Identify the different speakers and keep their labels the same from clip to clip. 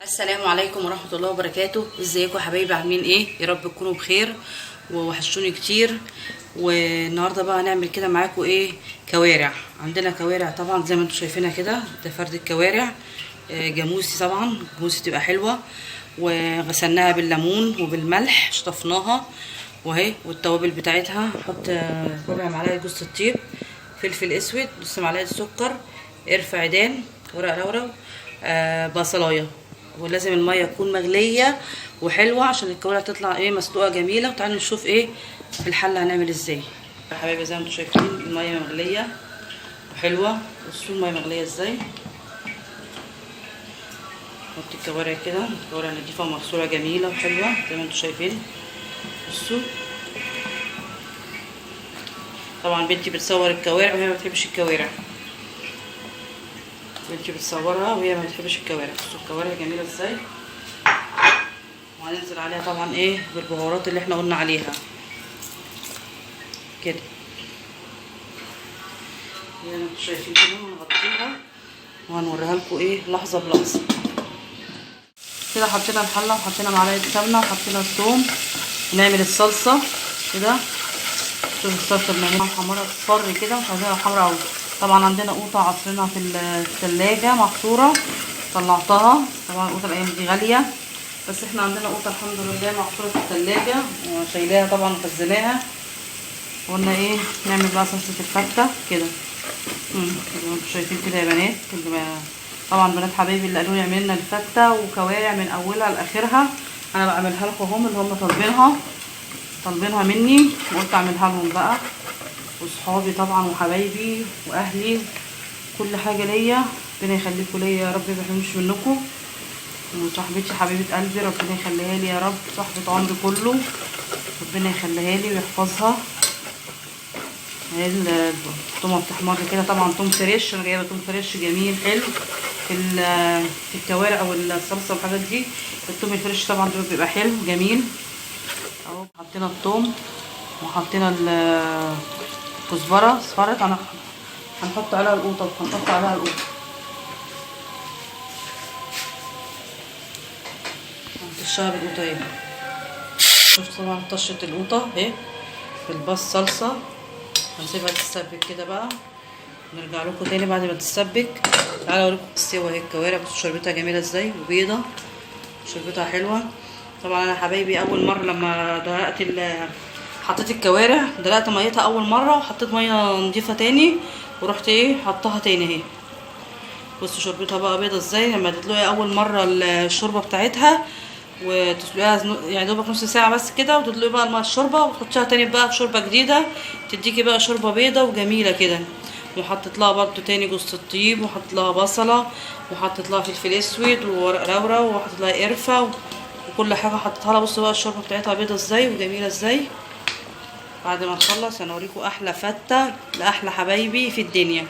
Speaker 1: السلام عليكم ورحمة الله وبركاته. ازيكم يا حبايبي؟ عاملين ايه؟ يا رب تكونوا بخير ووحشوني كتير. والنهارده بقى هنعمل كده معاكم ايه؟ كوارع. عندنا كوارع طبعا زي ما انتم شايفينها كده، ده فرد الكوارع. جاموسي طبعا، جاموسي تبقى حلوة. وغسلناها بالليمون وبالملح، شطفناها واهي، والتوابل بتاعتها نحط ربع معلقة جوز الطيب، فلفل اسود، نص معلقة سكر، قرفة عيدان، ورق لورا، بصلايه. ولازم الميه تكون مغليه وحلوه عشان الكوارع تطلع ايه؟ مسلوقه جميله. وتعالوا نشوف ايه في الحله هنعمل ازاي يا حبايبي. زي ما انتم شايفين الميه مغليه وحلوه. بصوا الميه مغليه ازاي. نحط الكوارع كده، الكوارع نضيفها ومغسوله جميله وحلوه زي ما انتم شايفين. بصوا طبعا بنتي بتصور الكوارع وهي ما بتحبش الكوارع، بنتي بتصورها وهي ما بتحبش الكوارع. بصوا الكوارع جميله ازاي. وهننزل عليها طبعا ايه؟ بالبهارات اللي احنا قلنا عليها كده زي ما انتم شايفين كده. هنغطيها وهنوريها لكم ايه لحظه بلحظه كده. حطينا الحله وحطينا معلقه سمنه وحطينا الثوم ونعمل الصلصه كده. شوفوا الصلصه بنعملها حمرا اصفر كده، مش عايزينها حمرا قوي. طبعا عندنا قوطه عصرنا في الثلاجه محصوره، طلعتها. طبعا القوطه الايام دي غاليه، بس احنا عندنا قوطه الحمد لله محصوره في الثلاجه وشايلاها طبعا وخزناها. قلنا ايه؟ نعمل بقى صلصه الفته كده. زي ما انتم شايفين كده يا بنات. طبعا بنات حبايبي اللي قالوا لي اعملي لنا الفته وكوارع من اولها لاخرها، انا بعملها لكم هم اللي هم طالبينها مني، وقلت اعملها لهم بقى. وصحابي طبعا وحبايبي واهلي كل حاجه ليا، ربنا يخليكم ليا يا رب، ما يحرمش منكم. وصاحبتي حبيبه قلبي ربنا يخليها لي يا رب، صاحبه عمري كله ربنا يخليها لي ويحفظها. اهي الطومه بتحمر كده، طبعا توم فريش، انا جايبه توم فريش جميل حلو في الكوارع والصلصه والحاجات دي. التوم الفريش طبعا ده بيبقى حلو جميل اهو. حطينا الثوم وحطينا الكزبره اصفرت، هنحط عليها القوطه هنطشها بالقوطه اهي. شوفوا طبعا طشه القوطه اهي في البص صلصه. هنسيبها تتسبك كده بقى، نرجع لكم تاني بعد ما تتسبك. تعالوا اوريكم السوا اهي. الكوارع بصوا شربتها جميله ازاي وبيضه، شربتها حلوه. طبعا انا حبايبي اول مره لما حطيت الكوارع دلقت ميتها اول مره، وحطيت ميه نضيفه تاني ورحت ايه حطها تاني اهي. بصوا شربتها بقى بيضه ازاي. لما تدلقي اول مره الشوربه بتاعتها وتسلقيها يعني دوبك نص ساعه بس كده، وتدلقي بقى الميه الشوربه وتحطيها تاني بقى في شوربه جديده، تديكي بقى شوربه بيضه وجميله كده. وحطيت لها برده تاني جوز الطيب، وحطيت لها بصله، وحطيت لها فلفل اسود وورق لورا، وحطيت لها قرفه وكل حاجه حطيتها لها. بصوا بقى الشوربه بتاعتها بيضه ازاي وجميله ازاي. بعد ما نخلص هنوريكم احلى فته لاحلى حبايبي في الدنيا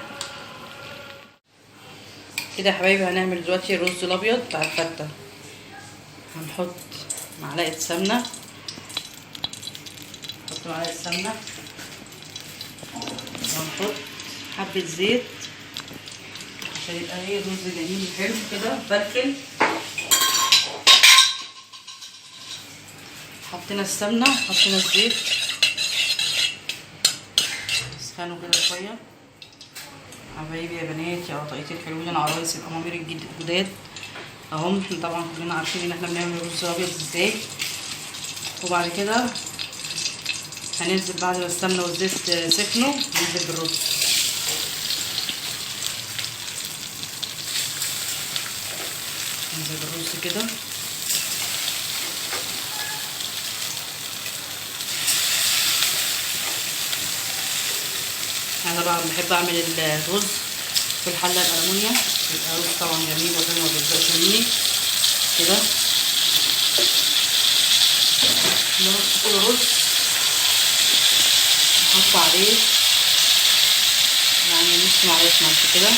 Speaker 1: كده يا حبايبي. هنعمل دلوقتي الرز الابيض بتاع الفته. هنحط معلقه سمنه، نحط معلقه سمنه وهنحط حبه زيت عشان يبقى ايه رز جميل حلو كده مفلفل. حطينا السمنه وحطينا الزيت، سخنوا كده شويه. حبايبي يا بنات يا قطايفي الحلوين، عرايس الامامير الجداد اهم. احنا طبعا كلنا عارفين ان احنا بنعمل رز ابيض ازاي. وبعد كده هننزل بعد ما السمنه والزيت سخنوا ننزل بالرز. ننزل بالرز كده. انا طبعا بحب اعمل الرز في الحله الالومنيا، يبقى رز طبعا جميل وحلو ما بيلزقش مني كده. نرص كل رز نحط عليه يعني نص معلقه ملح كده.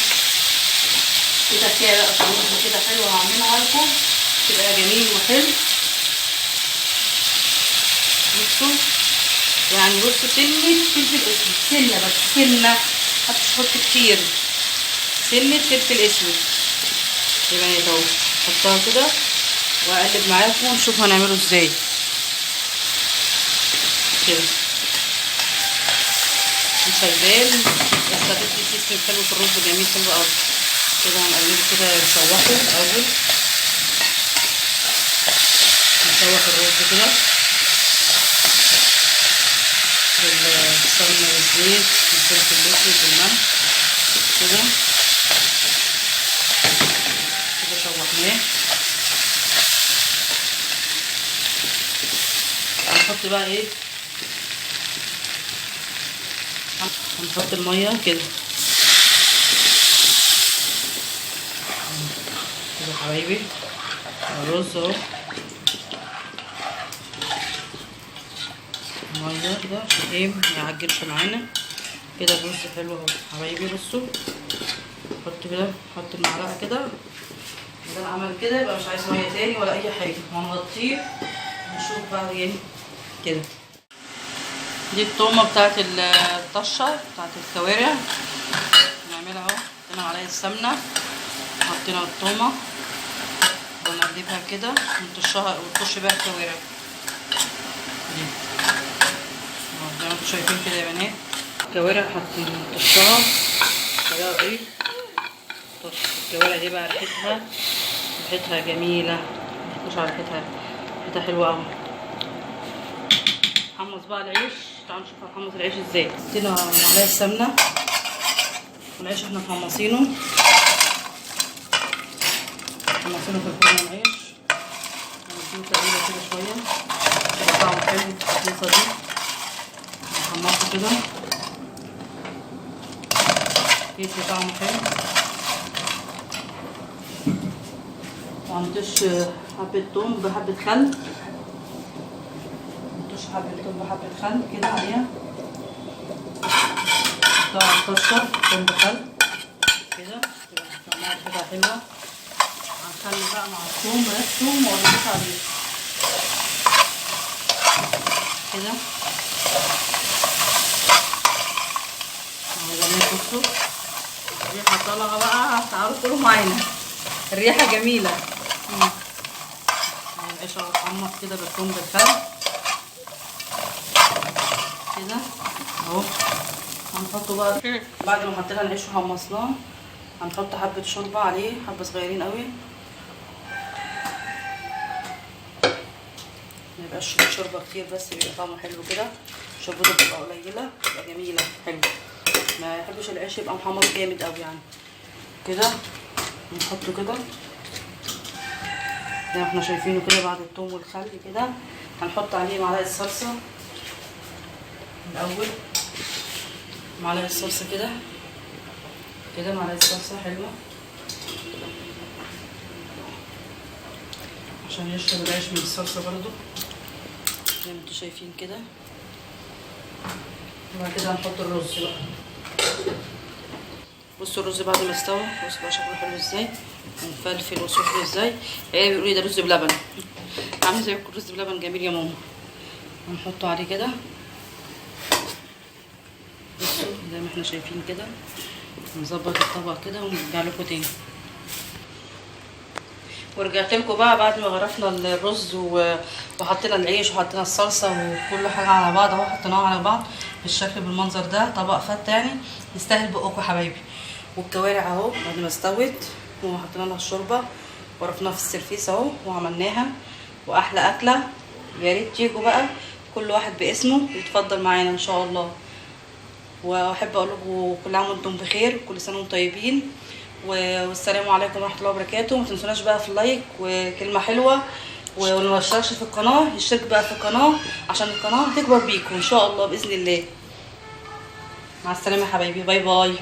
Speaker 1: كده فيها بقى رز كده حلو، هعملها لكم تبقى جميل وحلو. بصوا يعني بصوا سنة فلفل اسود، سنة بس سنة، متحطش كتير، سنة فلفل اسود يا بنات اهو. احطها كده واقلب معاكم ونشوف هنعمله ازاي كده. مسيبان بس هتدي سيستم حلو في الرز، جميل حلو قوي كده. هنقلبه كده نشوحه الاول، نشوح الرز كده بالسمنه والزيت والفلفل الاسود والملح كده كده شوحناه. هنحط بقى ايه، هنحط الميه كده كده يا حبايبي. الرز اهو الميه كده عشان ايه ميعجنش معانا كده. الرز حلو اهو حبايبي. بصوا نحط كده، نحط المعلقه كده. اذا عمل كده يبقى مش عايز ميه تاني ولا اي حاجه، وهنغطيه ونشوف بقى ايه كده. دي التومه بتاعت الطشه بتاعت الكوارع، نعملها اهو. حطينا معلقه سمنه، حطينا التومه ونقلبها كده ونطشها ونطش بيها الكوارع دي اهو زي ما انتم شايفين كده يا بنات. الكوارع حاطين نطشها كده ايه. الكوارع دي بقى ريحتها جميله، مش على ريحتها حلوه قوي. نحمص بقى العيش، تعالوا نشوف هنحمص العيش ازاي. حطينا معلقه سمنه والعيش احنا محمصينه في الفرن. العيش هنديله تقليبه كده شويه يبقى طعمه حلو. الصلصه دي نحمصه كده يدي طعمه حلو. وهنطش حبه توم بحبه خل، حبة توم بحبة خل كده عليها. نحطها على الطشة توم بخل كده تبقى طعمها كده حلوة. هنخلي بقى مع الثوم ريحته مقربش عليه كده اهو. زي ما بصوا الريحة طالعة بقى، تعالوا كلوا معانا، الريحة جميلة. العيش اهو اتحمص كده بالثوم بالخل كده اهو. هنحطه بقى بعد ما حطينا العيش وحمصناه، هنحط حبه شوربه عليه، حبه صغيرين قوي، ما يبقاش شوربه كتير بس يبقى طعمه حلو كده. شوربته تبقى قليله تبقى جميله حلوه. ما يحبش العيش يبقى محمص جامد قوي يعني كده. نحطه كده زي ما احنا شايفينه كده بعد الثوم والخل كده. هنحط عليه معلقه صلصه الاول، معلقه صلصه كده معلقه صلصه حلوه عشان يشرب العيش من الصلصه برضو زي ما انتم شايفين كده. وبعد كده هنحط الرز بقى. بصوا الرز بعد ما استوى، بصوا بقى شكله حلو ازاي ومفلفل وسخن ازاي. ايه بيقولوا لي ده رز بلبن، عامل زي الرز بلبن جميل يا ماما. هنحطه عليه كده بصوا زي ما احنا شايفين كده. نظبط الطبق كده ونرجع لكم تاني. ورجعت لكم بقى بعد ما غرفنا الرز وحطينا العيش وحطينا الصلصه وكل حاجه على بعض اهو، حطيناها على بعض بالشكل بالمنظر ده. طبق فته يعني يستاهل بقكم يا حبايبي. والكوارع اهو بعد ما استوت وحطينا لها الشوربه ورفناها في السرفيس اهو وعملناها، واحلى اكله. يا ريت تيجوا بقى كل واحد باسمه يتفضل معانا ان شاء الله. واحب اقول لكم كل عام وانتم بخير، كل سنه وانتم طيبين، والسلام عليكم ورحمه الله وبركاته. ما تنسوناش بقى في اللايك وكلمه حلوه، واللي ما اشتركش في القناه يشترك بقى في القناه عشان القناه تكبر بيكم ان شاء الله باذن الله. مع السلامه يا حبايبي، باي باي.